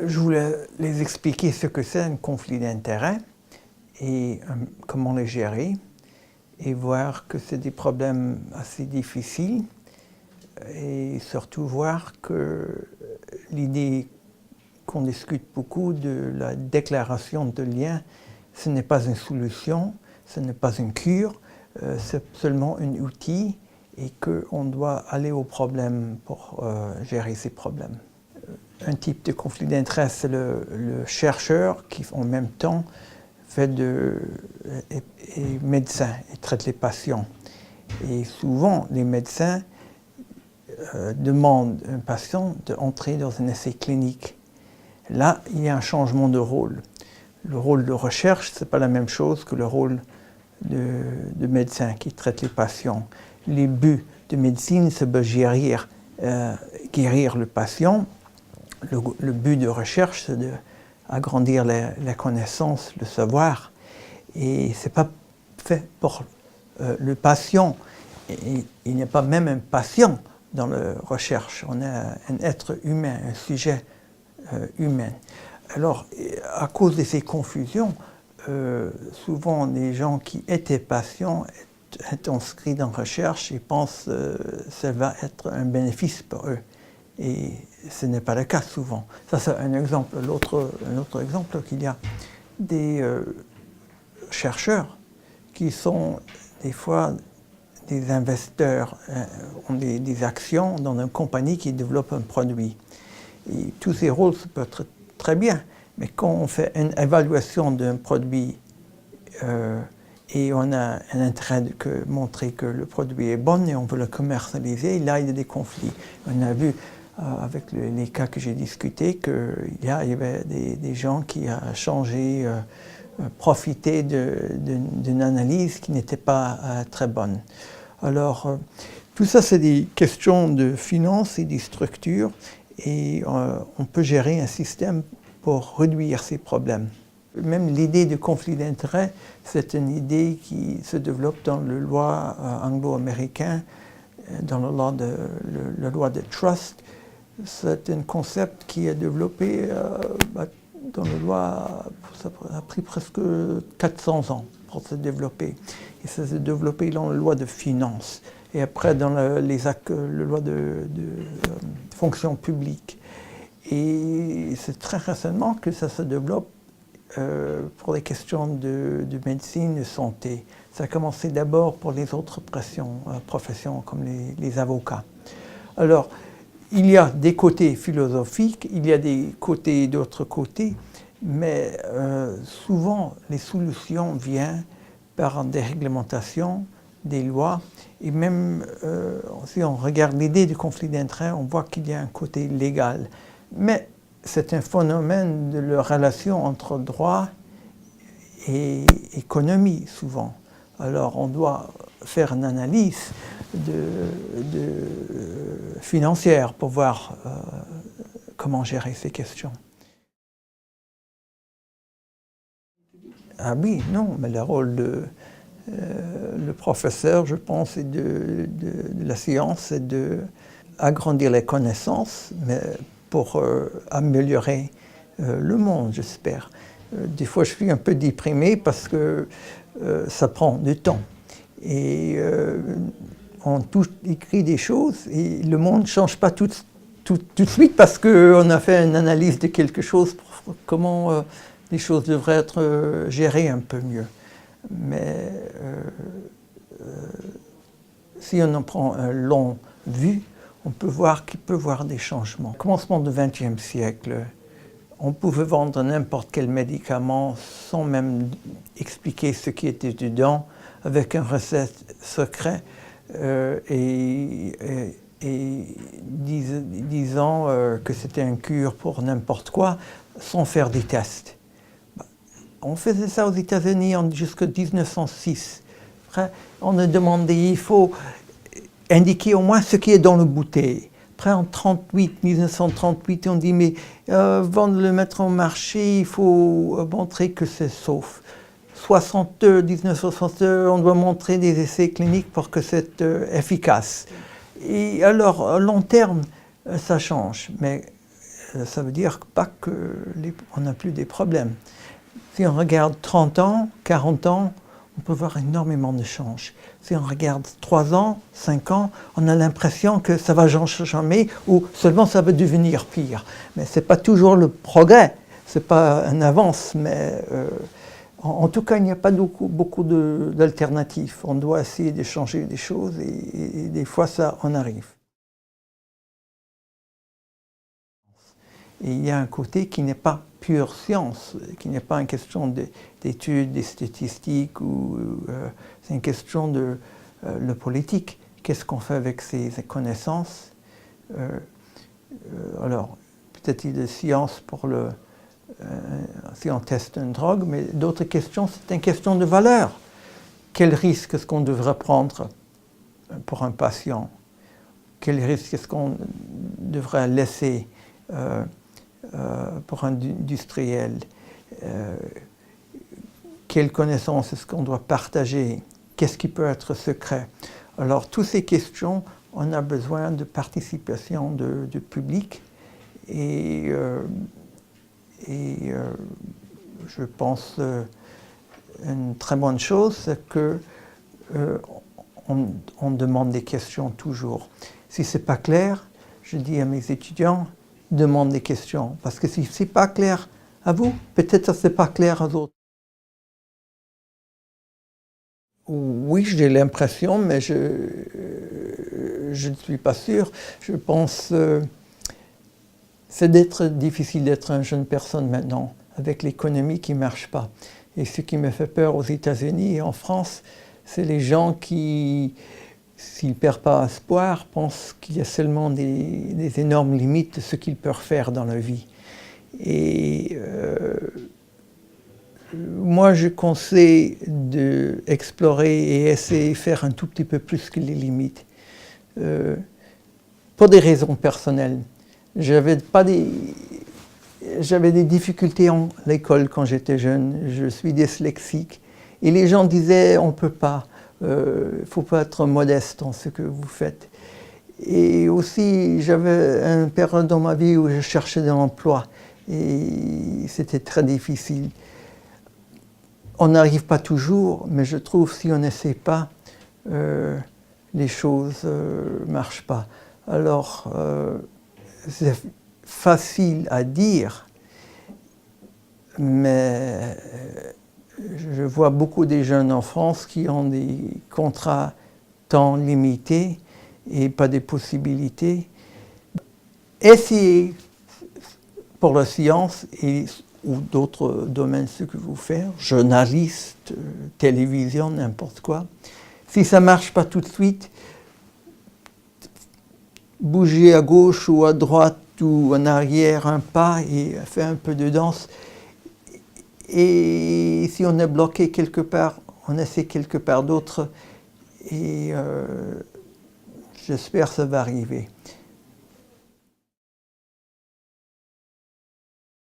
Je voulais les expliquer ce que c'est un conflit d'intérêts et comment les gérer et voir que c'est des problèmes assez difficiles et surtout voir que l'idée qu'on discute beaucoup de la déclaration de lien, ce n'est pas une solution, ce n'est pas une cure, c'est seulement un outil et qu'on doit aller au problème pour gérer ces problèmes. Un type de conflit d'intérêt, c'est le chercheur qui, en même temps, est médecin et traite les patients. Et souvent, les médecins demandent à un patient d'entrer dans un essai clinique. Là, il y a un changement de rôle. Le rôle de recherche, ce n'est pas la même chose que le rôle de médecin qui traite les patients. Les buts de médecine, c'est de guérir le patient. Le but de recherche, c'est d'agrandir la connaissance, le savoir. Et ce n'est pas fait pour le patient. Et il n'y a pas même un patient dans la recherche. On a un être humain, un sujet humain. Alors, à cause de ces confusions, souvent les gens qui étaient patients sont inscrits dans la recherche et pensent que ça va être un bénéfice pour eux. Et ce n'est pas le cas souvent. Ça, c'est un exemple. Un autre exemple, qu'il y a des chercheurs qui sont des fois des investisseurs, ont des actions dans une compagnie qui développe un produit. Et tous ces rôles peuvent être très bien, mais quand on fait une évaluation d'un produit et on a un intérêt de montrer que le produit est bon et on veut le commercialiser, là il y a des conflits. On a vu avec les cas que j'ai discutés qu'il y avait des gens qui ont changé, profité d'une analyse qui n'était pas très bonne. Alors, tout ça, c'est des questions de finances et de structures, et on peut gérer un système pour réduire ces problèmes. Même l'idée de conflit d'intérêts, c'est une idée qui se développe dans la loi anglo-américaine, dans la loi de trust. C'est un concept qui est développé dans la loi, ça a pris presque 400 ans pour se développer. Et ça s'est développé dans la loi de finances. Et après dans la loi de fonction publique. Et c'est très récemment que ça se développe pour les questions de médecine, de santé. Ça a commencé d'abord pour les autres professions comme les avocats. Alors, il y a des côtés philosophiques, il y a des côtés d'autres côtés, mais souvent les solutions viennent par des réglementations, des lois, et même si on regarde l'idée du conflit d'intérêts, on voit qu'il y a un côté légal. Mais c'est un phénomène de la relation entre droit et économie, souvent. Alors on doit faire une analyse financière pour voir comment gérer ces questions. Ah oui, non, mais le rôle le professeur, je pense, et de la science, c'est d'agrandir les connaissances, mais pour améliorer le monde, j'espère. Des fois, je suis un peu déprimé parce que ça prend du temps. Et on écrit des choses et le monde ne change pas tout de suite parce qu'on a fait une analyse de quelque chose pour comment les choses devraient être gérées un peu mieux. Mais si on en prend un long vue, on peut voir qu'il peut y avoir des changements. Au commencement du XXe siècle, on pouvait vendre n'importe quel médicament sans même expliquer ce qui était dedans, avec une recette secrète et disant que c'était une cure pour n'importe quoi, sans faire des tests. On faisait ça aux États-Unis jusqu'en 1906. Après, on a demandé, il faut indiquer au moins ce qui est dans la bouteille. Après, en 1938, on dit, mais avant de le mettre en marché, il faut montrer que c'est sauf. 1962, on doit montrer des essais cliniques pour que c'est efficace. Et alors, à long terme, ça change. Mais ça veut dire pas qu'on n'a plus des problèmes. Si on regarde 30 ans, 40 ans, on peut voir énormément de changes. Si on regarde 3 ans, 5 ans, on a l'impression que ça va changer jamais ou seulement ça va devenir pire. Mais ce n'est pas toujours le progrès, ce n'est pas un avance, mais en tout cas, il n'y a pas beaucoup d'alternatives. On doit essayer de changer des choses et des fois, ça en arrive. Et il y a un côté qui n'est pas pure science, qui n'est pas une question d'études, des statistiques, c'est une question de le politique. Qu'est-ce qu'on fait avec ces connaissances? Alors, peut-être il y a des sciences pour si on teste une drogue, mais d'autres questions, c'est une question de valeur. Quel risque est-ce qu'on devrait prendre pour un patient? Quel risque est-ce qu'on devrait laisser pour un industriel? Quelles connaissances est-ce qu'on doit partager? Qu'est-ce qui peut être secret? Alors, toutes ces questions, on a besoin de participation du public et je pense une très bonne chose, c'est qu'on demande des questions toujours. Si ce n'est pas clair, je dis à mes étudiants, demande des questions. Parce que si ce n'est pas clair à vous, peut-être que ce n'est pas clair aux autres. Oui, j'ai l'impression, mais je ne suis pas sûr. Je pense c'est difficile d'être une jeune personne maintenant, avec l'économie qui ne marche pas. Et ce qui me fait peur aux États-Unis et en France, c'est les gens qui, s'ils ne perdent pas espoir, pensent qu'il y a seulement des énormes limites de ce qu'ils peuvent faire dans leur vie. Et moi, je conseille d'explorer et essayer de faire un tout petit peu plus que les limites. Pour des raisons personnelles. J'avais des difficultés à l'école quand j'étais jeune. Je suis dyslexique. Et les gens disaient, on ne peut pas. Il ne faut pas être modeste dans ce que vous faites. Et aussi, j'avais une période dans ma vie où je cherchais un emploi. Et c'était très difficile. On n'arrive pas toujours, mais je trouve que si on n'essaie pas, les choses ne marchent pas. Alors, c'est facile à dire, mais je vois beaucoup de jeunes en France qui ont des contrats temps limités et pas des possibilités. Essayez pour la science ou d'autres domaines, ce que vous faites, journaliste, télévision, n'importe quoi. Si ça ne marche pas tout de suite, bougez à gauche ou à droite ou en arrière un pas et faire un peu de danse. Et si on est bloqué quelque part, on essaie quelque part d'autre et j'espère que ça va arriver.